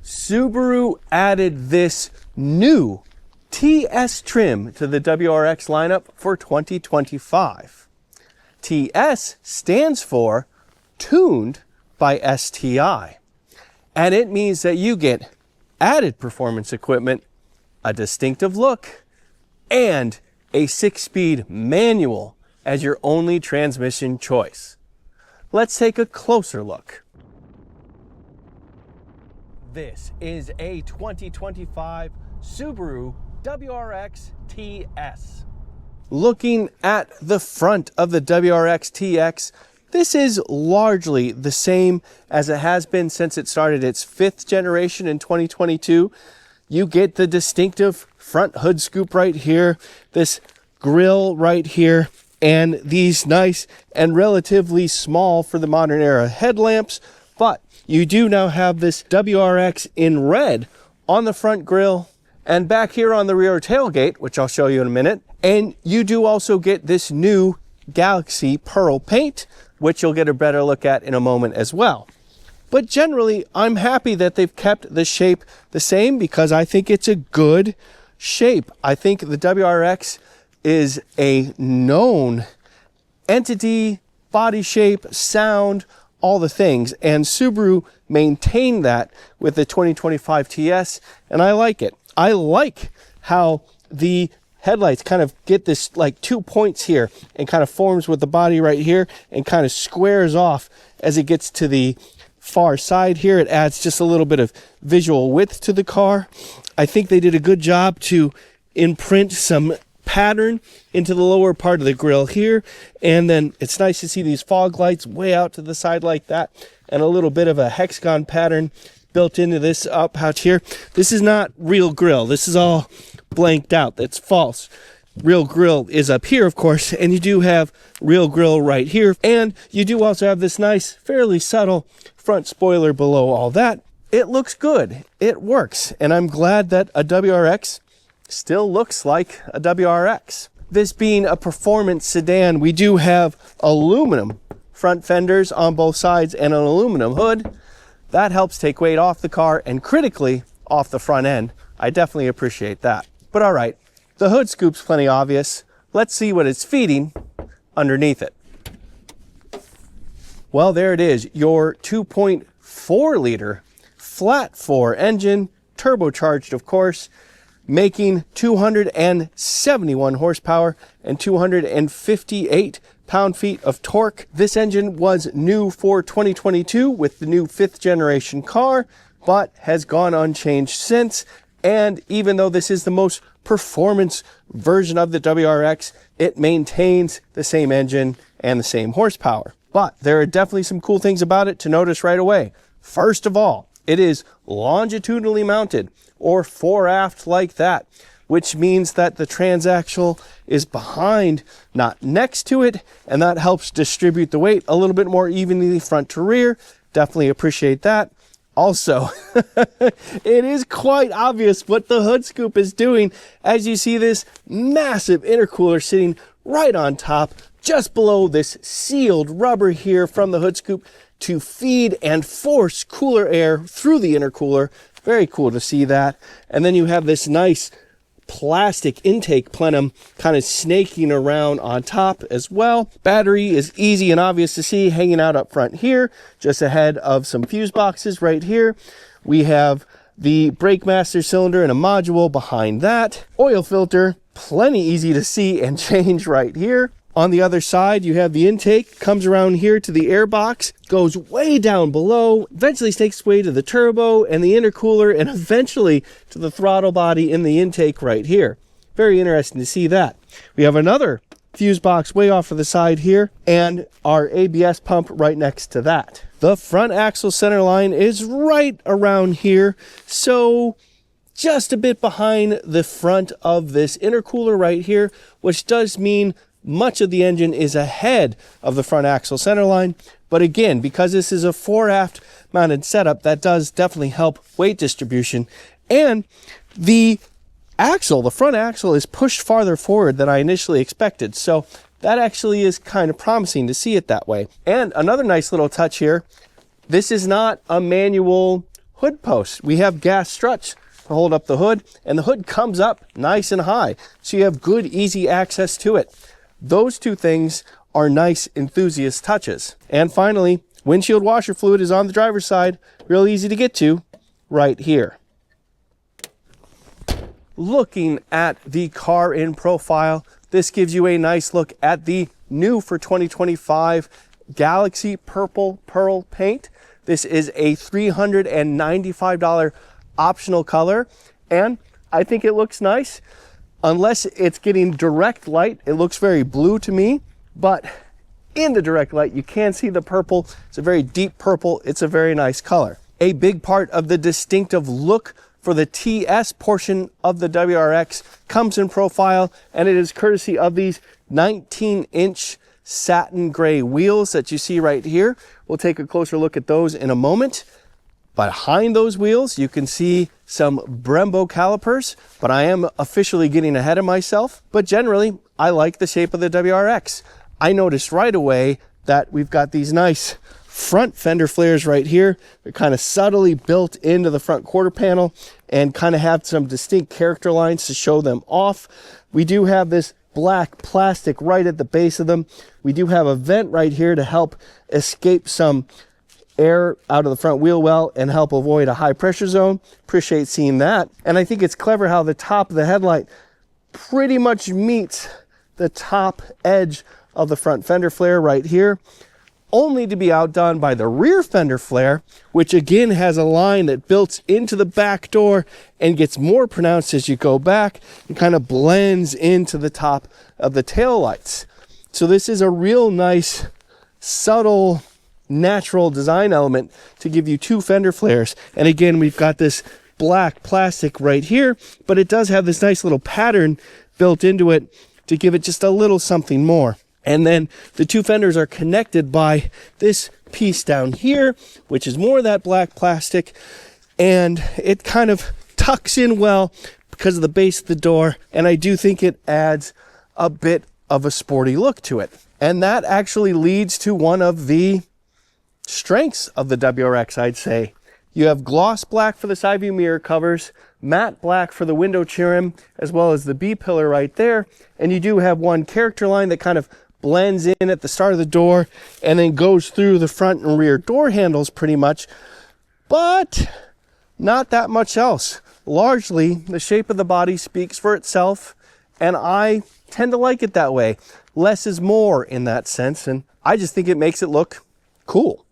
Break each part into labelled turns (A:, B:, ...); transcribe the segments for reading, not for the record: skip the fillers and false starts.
A: Subaru added this new TS trim to the WRX lineup for 2025. TS stands for Tuned by STI, and it means that you get added performance equipment, a distinctive look, and a 6-speed manual as your only transmission choice. Let's take a closer look. This is a 2025 Subaru WRX TS. Looking at the front of the WRX TX, this is largely the same as it has been since it started its 5th generation in 2022. You get the distinctive front hood scoop right here, this grille right here, and these nice and relatively small for the modern era headlamps. But you do now have this WRX in red on the front grille and back here on the rear tailgate, which I'll show you in a minute. And you do also get this new Galaxy Pearl paint, which you'll get a better look at in a moment as well. But generally, I'm happy that they've kept the shape the same because I think it's a good shape. I think the WRX is a known entity, body shape, sound, all the things, and Subaru maintained that with the 2025 TS, and I like it. I like how the headlights kind of get this like 2 points here and kind of forms with the body right here and kind of squares off as it gets to the far side here. It adds just a little bit of visual width to the car. I think they did a good job to imprint some pattern into the lower part of the grille here, and then it's nice to see these fog lights way out to the side like that, and a little bit of a hexagon pattern built into this up pouch here. This is not real grille. This is all blanked out. That's false. Real grille is up here, of course, and you do have real grille right here, and you do also have this nice, fairly subtle front spoiler below all that. It looks good. It works, and I'm glad that a WRX still looks like a WRX. This being a performance sedan, we do have aluminum front fenders on both sides and an aluminum hood. That helps take weight off the car and critically off the front end. I definitely appreciate that. But all right, the hood scoop's plenty obvious. Let's see what it's feeding underneath it. Well, there it is, your 2.4 liter flat 4 engine, turbocharged of course, making 271 horsepower and 258 pound-feet of torque. This engine was new for 2022 with the new 5th generation car, but has gone unchanged since. And even though this is the most performance version of the WRX, it maintains the same engine and the same horsepower. But there are definitely some cool things about it to notice right away. First of all, it is longitudinally mounted, or fore-aft like that, which means that the transaxle is behind, not next to it, and that helps distribute the weight a little bit more evenly front to rear. Definitely appreciate that. Also, it is quite obvious what the hood scoop is doing as you see this massive intercooler sitting right on top, just below this sealed rubber here from the hood scoop to feed and force cooler air through the intercooler. Very cool to see that. And then you have this nice plastic intake plenum kind of snaking around on top as well. Battery is easy and obvious to see hanging out up front here, just ahead of some fuse boxes right here. We have the brake master cylinder and a module behind that. Oil filter, plenty easy to see and change right here. On the other side, you have the intake, comes around here to the air box, goes way down below, eventually takes its way to the turbo and the intercooler, and eventually to the throttle body in the intake right here. Very interesting to see that. We have another fuse box way off to the side here, and our ABS pump right next to that. The front axle center line is right around here, so just a bit behind the front of this intercooler right here, which does mean much of the engine is ahead of the front axle center line. But again, because this is a fore-aft mounted setup, that does definitely help weight distribution. And the axle, the front axle, is pushed farther forward than I initially expected. So that actually is kind of promising to see it that way. And another nice little touch here, this is not a manual hood posts. We have gas struts to hold up the hood, and the hood comes up nice and high, so you have good, easy access to it. Those two things are nice enthusiast touches. And finally, windshield washer fluid is on the driver's side, real easy to get to right here. Looking at the car in profile, this gives you a nice look at the new for 2025 Galaxy Purple Pearl paint. This is a $395 optional color, and I think it looks nice. Unless it's getting direct light, it looks very blue to me, but in the direct light, you can see the purple. It's a very deep purple. It's a very nice color. A big part of the distinctive look for the TS portion of the WRX comes in profile, and it is courtesy of these 19-inch satin gray wheels that you see right here. We'll take a closer look at those in a moment. Behind those wheels, you can see some Brembo calipers, but I am officially getting ahead of myself. But generally, I like the shape of the WRX. I noticed right away that we've got these nice front fender flares right here. They're kind of subtly built into the front quarter panel and kind of have some distinct character lines to show them off. We do have this black plastic right at the base of them. We do have a vent right here to help escape some air out of the front wheel well and help avoid a high pressure zone. Appreciate seeing that. And I think it's clever how the top of the headlight pretty much meets the top edge of the front fender flare right here, only to be outdone by the rear fender flare, which again has a line that builds into the back door and gets more pronounced as you go back and kind of blends into the top of the tail lights. So this is a real nice, subtle, natural design element to give you two fender flares. And again, we've got this black plastic right here, but it does have this nice little pattern built into it to give it just a little something more. And then the two fenders are connected by this piece down here, which is more of that black plastic, and it kind of tucks in well because of the base of the door, and I do think it adds a bit of a sporty look to it. And that actually leads to one of the strengths of the WRX, I'd say. You have gloss black for the side view mirror covers, matte black for the window trim, as well as the B-pillar right there, and you do have one character line that kind of blends in at the start of the door and then goes through the front and rear door handles pretty much, but not that much else. Largely, the shape of the body speaks for itself, and I tend to like it that way. Less is more in that sense, and I just think it makes it look cool.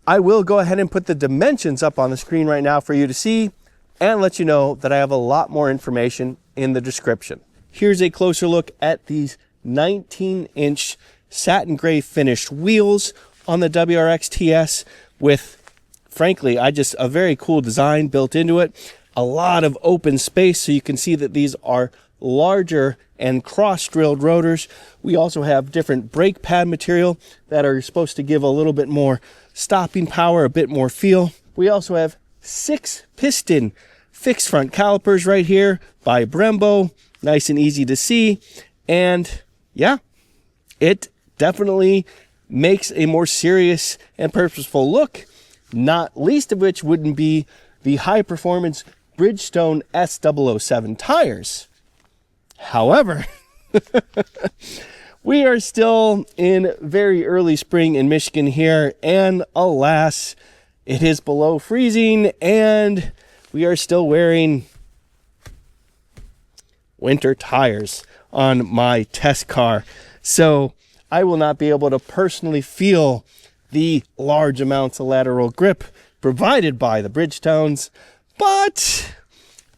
A: I will go ahead and put the dimensions up on the screen right now for you to see and let you know that I have a lot more information in the description. Here's a closer look at these 19-inch satin gray finished wheels on the WRX TS with, frankly, a very cool design built into it. A lot of open space, so you can see that these are larger and cross-drilled rotors. We also have different brake pad material that are supposed to give a little bit more stopping power, a bit more feel. We also have 6-piston fixed front calipers right here by Brembo, nice and easy to see. And yeah, it definitely makes a more serious and purposeful look, not least of which wouldn't be the high-performance Bridgestone S007 tires. However, we are still in very early spring in Michigan here, and alas, it is below freezing, and we are still wearing winter tires on my test car. So I will not be able to personally feel the large amounts of lateral grip provided by the Bridgestones, but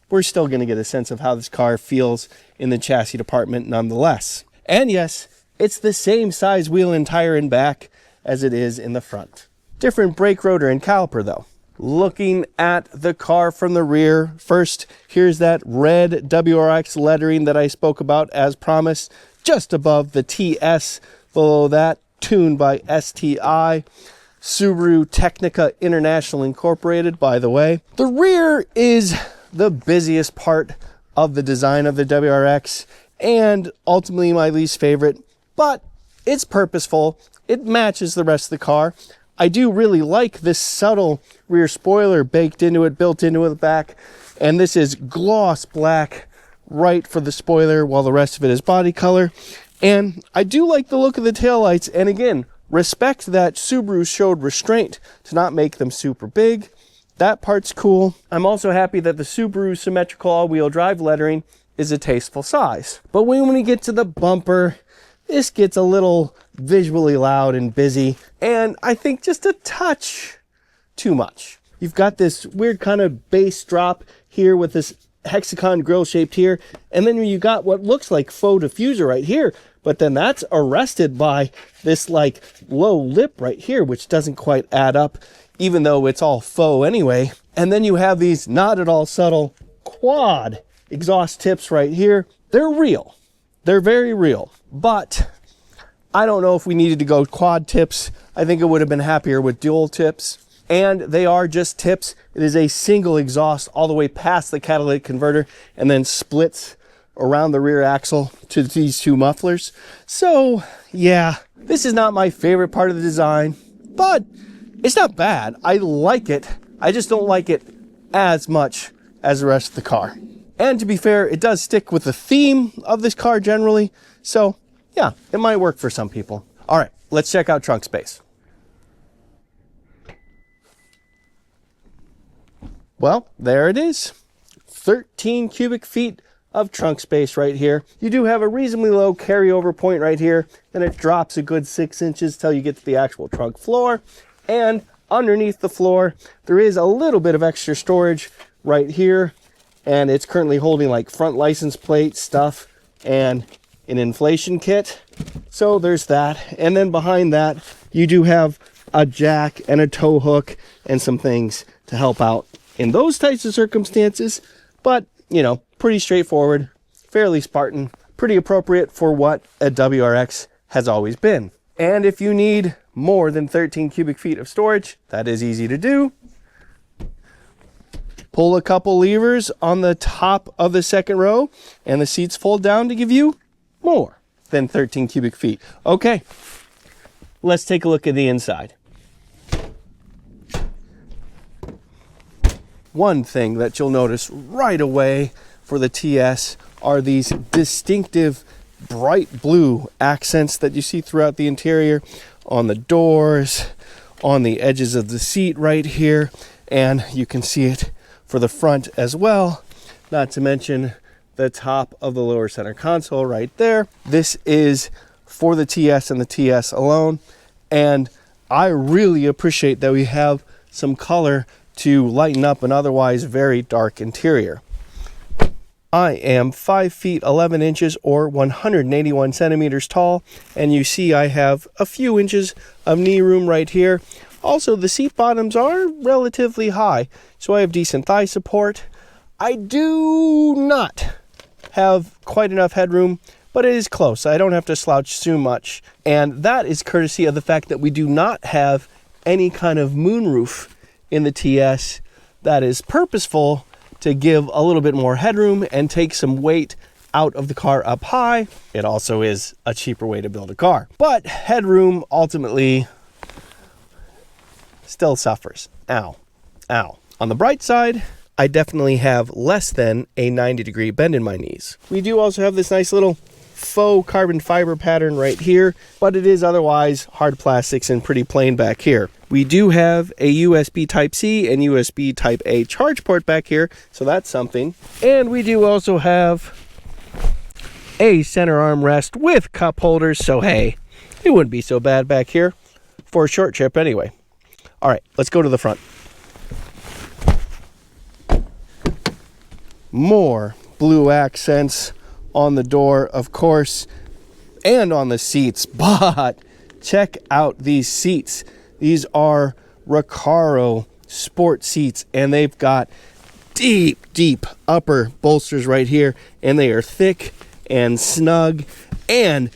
A: we're still going to get a sense of how this car feels in the chassis department nonetheless. And yes, it's the same size wheel and tire in back as it is in the front. Different brake rotor and caliper though. Looking at the car from the rear, first, here's that red WRX lettering that I spoke about as promised, just above the TS. Below that, tuned by STI. Subaru Technica International Incorporated, by the way. The rear is the busiest part of the design of the WRX, and ultimately my least favorite, but it's purposeful. It matches the rest of the car. I do really like this subtle rear spoiler baked into it, built into the back. And this is gloss black right for the spoiler, while the rest of it is body color. And I do like the look of the taillights. And again, respect that Subaru showed restraint to not make them super big. That part's cool. I'm also happy that the Subaru symmetrical all-wheel drive lettering is a tasteful size. But when we get to the bumper, this gets a little visually loud and busy, and I think just a touch too much. You've got this weird kind of bass drop here with this hexagon grill shaped here, and then you got what looks like faux diffuser right here, but then that's arrested by this like low lip right here, which doesn't quite add up, even though it's all faux anyway. And then you have these not at all subtle quad exhaust tips right here. They're real. They're very real. But I don't know if we needed to go quad tips. I think it would have been happier with dual tips. And they are just tips. It is a single exhaust all the way past the catalytic converter and then splits around the rear axle to these two mufflers. So yeah, this is not my favorite part of the design, but it's not bad. I like it. I just don't like it as much as the rest of the car. And to be fair, it does stick with the theme of this car generally. So yeah, it might work for some people. All right, let's check out trunk space. Well, there it is. 13 cubic feet of trunk space right here. You do have a reasonably low carryover point right here. Then it drops a good 6 inches till you get to the actual trunk floor. And underneath the floor, there is a little bit of extra storage right here. And it's currently holding like front license plate stuff and an inflation kit. So there's that. And then behind that, you do have a jack and a tow hook and some things to help out in those types of circumstances. But, you know, pretty straightforward, fairly Spartan, pretty appropriate for what a WRX has always been. And if you need more than 13 cubic feet of storage, that is easy to do. Pull a couple levers on the top of the second row and the seats fold down to give you more than 13 cubic feet. Okay, let's take a look at the inside. One thing that you'll notice right away for the TS are these distinctive bright blue accents that you see throughout the interior, on the doors, on the edges of the seat right here, and you can see it for the front as well, not to mention the top of the lower center console right there. This is for the TS and the TS alone, and I really appreciate that we have some color to lighten up an otherwise very dark interior. I am 5 feet 11 inches or 181 centimeters tall, and you see I have a few inches of knee room right here. Also, the seat bottoms are relatively high, so I have decent thigh support. I do not have quite enough headroom, but it is close. I don't have to slouch too much, and that is courtesy of the fact that we do not have any kind of moonroof in the TS. That is purposeful to give a little bit more headroom and take some weight out of the car up high. It also is a cheaper way to build a car, but headroom ultimately still suffers. Ow, ow. On the bright side, I definitely have less than a 90-degree bend in my knees. We do also have this nice little faux carbon fiber pattern right here, but it is otherwise hard plastics and pretty plain back here. We do have a USB Type-C and USB Type-A charge port back here, so that's something. And we do also have a center armrest with cup holders, so hey, it wouldn't be so bad back here for a short trip anyway. All right, let's go to the front. More blue accents on the door, of course, and on the seats, but check out these seats. These are Recaro sport seats, and they've got deep upper bolsters right here, and they are thick and snug, and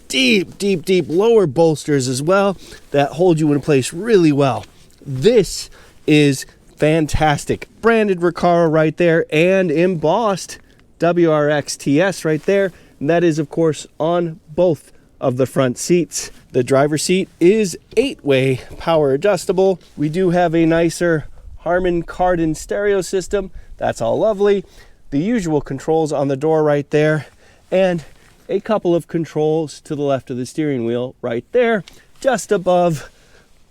A: deep lower bolsters as well that hold you in place really well. This is fantastic. Branded Recaro right there and embossed WRX TS right there. And that is, of course, on both of the front seats. The driver's seat is 8-way power adjustable. We do have a nicer Harman Kardon stereo system. That's all lovely. The usual controls on the door right there, and a couple of controls to the left of the steering wheel right there, just above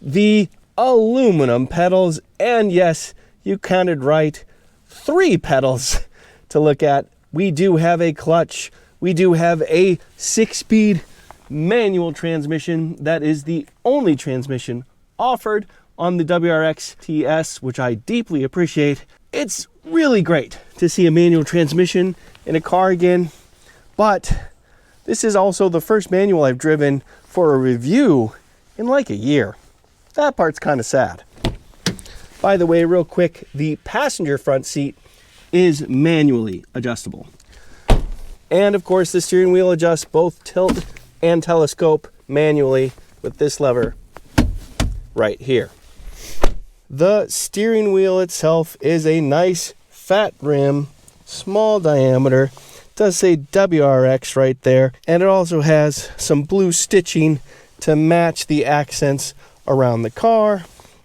A: the aluminum pedals. And yes, you counted right, 3 pedals to look at. We do have a clutch. We do have a 6-speed manual transmission. That is the only transmission offered on the WRX TS, which I deeply appreciate. It's really great to see a manual transmission in a car again, but this is also the first manual I've driven for a review in like a year. That part's kind of sad. By the way, real quick, the passenger front seat is manually adjustable. And of course, the steering wheel adjusts both tilt and telescope manually with this lever right here. The steering wheel itself is a nice fat rim, small diameter. It does say WRX right there, and it also has some blue stitching to match the accents around the car.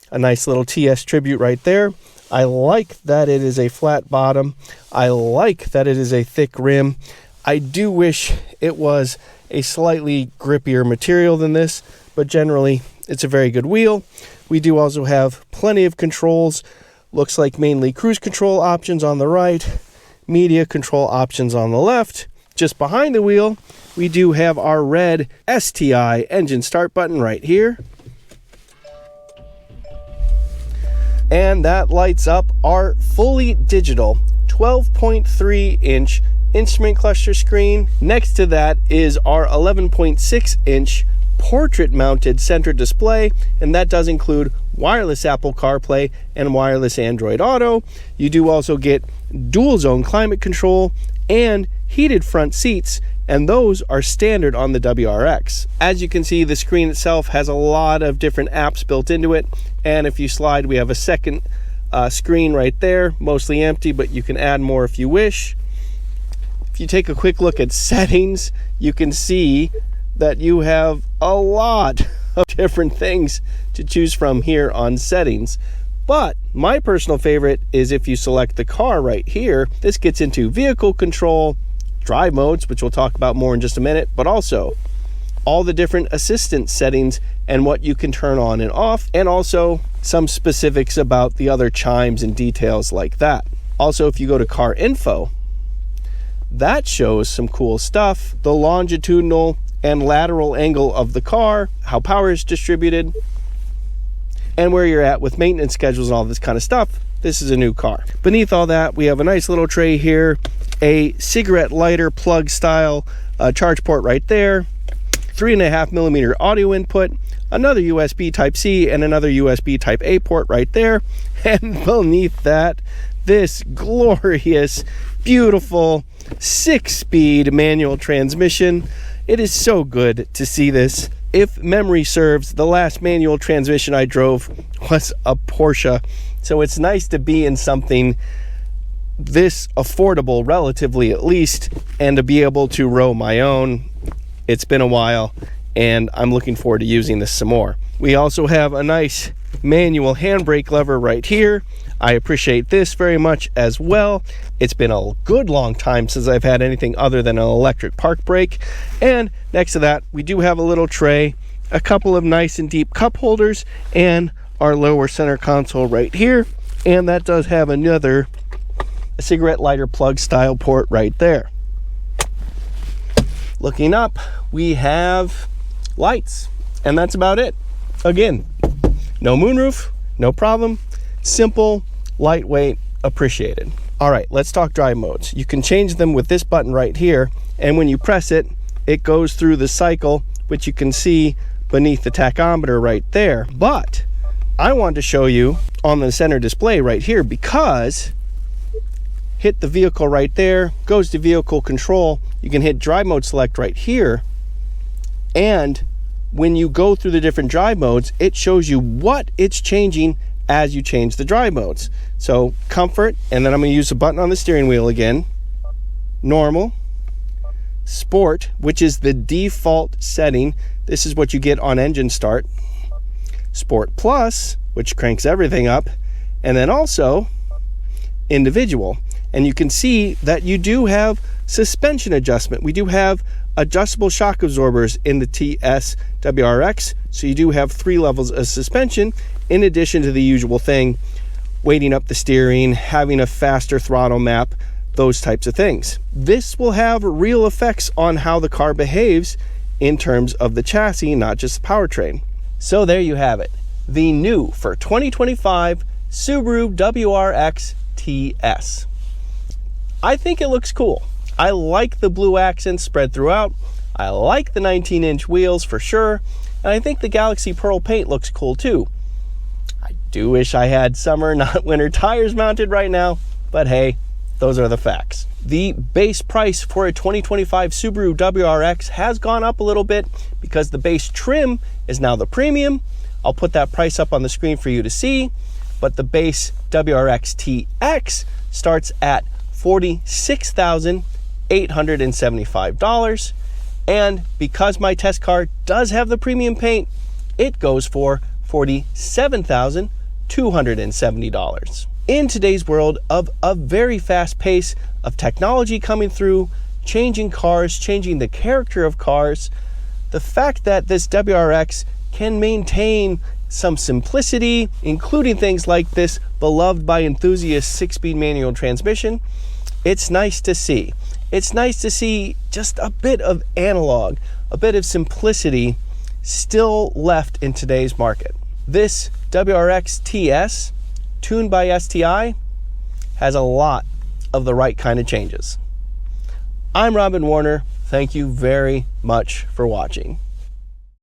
A: A nice little TS tribute right there. I like that it is a flat bottom. I like that it is a thick rim. I do wish it was a slightly grippier material than this, but generally it's a very good wheel. We do also have plenty of controls. Looks like mainly cruise control options on the right, media control options on the left. Just behind the wheel, we do have our red STI engine start button right here. And that lights up our fully digital 12.3-inch instrument cluster screen. Next to that is our 11.6-inch portrait mounted center display, and that does include wireless Apple CarPlay and wireless Android Auto. You do also get dual zone climate control and heated front seats, and those are standard on the WRX. As you can see, the screen itself has a lot of different apps built into it, and if you slide, we have a second screen right there, mostly empty, but you can add more if you wish. If you take a quick look at settings, you can see that you have a lot of different things to choose from here on settings. But my personal favorite is if you select the car right here. This gets into vehicle control, drive modes, which we'll talk about more in just a minute, but also all the different assistance settings and what you can turn on and off, and also some specifics about the other chimes and details like that. Also, if you go to car info, that shows some cool stuff. The longitudinal and lateral angle of the car, how power is distributed, and where you're at with maintenance schedules and all this kind of stuff. This is a new car. Beneath all that, we have a nice little tray here, a cigarette lighter plug style charge port right there, 3.5mm audio input, another USB Type-C, and another USB Type-A port right there. And beneath that, this glorious, beautiful 6-speed manual transmission. It is so good to see this. If memory serves, the last manual transmission I drove was a Porsche, so it's nice to be in something this affordable, relatively at least, and to be able to row my own. It's been a while, and I'm looking forward to using this some more. We also have a nice manual handbrake lever right here. I appreciate this very much as well. It's been a good long time since I've had anything other than an electric park brake. And next to that, we do have a little tray, a couple of nice and deep cup holders, and our lower center console right here. And that does have another cigarette lighter plug style port right there. Looking up, we have lights, and that's about it. Again, no moonroof, no problem. Simple, lightweight, appreciated. All right, let's talk drive modes. You can change them with this button right here, and when you press it, it goes through the cycle, which you can see beneath the tachometer right there. But I wanted to show you on the center display right here, because hit the vehicle right there, goes to vehicle control. You can hit drive mode select right here, and when you go through the different drive modes, it shows you what it's changing as you change the drive modes. So comfort, and then I'm going to use the button on the steering wheel again. Normal, Sport, which is the default setting. This is what you get on engine start. Sport Plus, which cranks everything up, and then also individual. And you can see that you do have suspension adjustment. We do have adjustable shock absorbers in the TS WRX, so you do have 3 levels of suspension in addition to the usual thing, weighting up the steering, having a faster throttle map, those types of things. This will have real effects on how the car behaves in terms of the chassis, not just the powertrain. So there you have it, the new for 2025 Subaru WRX TS. I think it looks cool. I like the blue accents spread throughout. I like the 19-inch wheels for sure. And I think the Galaxy Pearl paint looks cool too. I do wish I had summer, not winter tires mounted right now, but hey, those are the facts. The base price for a 2025 Subaru WRX has gone up a little bit because the base trim is now the premium. I'll put that price up on the screen for you to see, but the base WRX TX starts at $46,875. And because my test car does have the premium paint, it goes for $47,270. In today's world of a very fast pace of technology coming through, changing cars, changing the character of cars, the fact that this WRX can maintain some simplicity, including things like this beloved by enthusiasts 6-speed manual transmission, it's nice to see. It's nice to see just a bit of analog, a bit of simplicity still left in today's market. This WRX TS, tuned by STI, has a lot of the right kind of changes. I'm Robin Warner. Thank you very much for watching.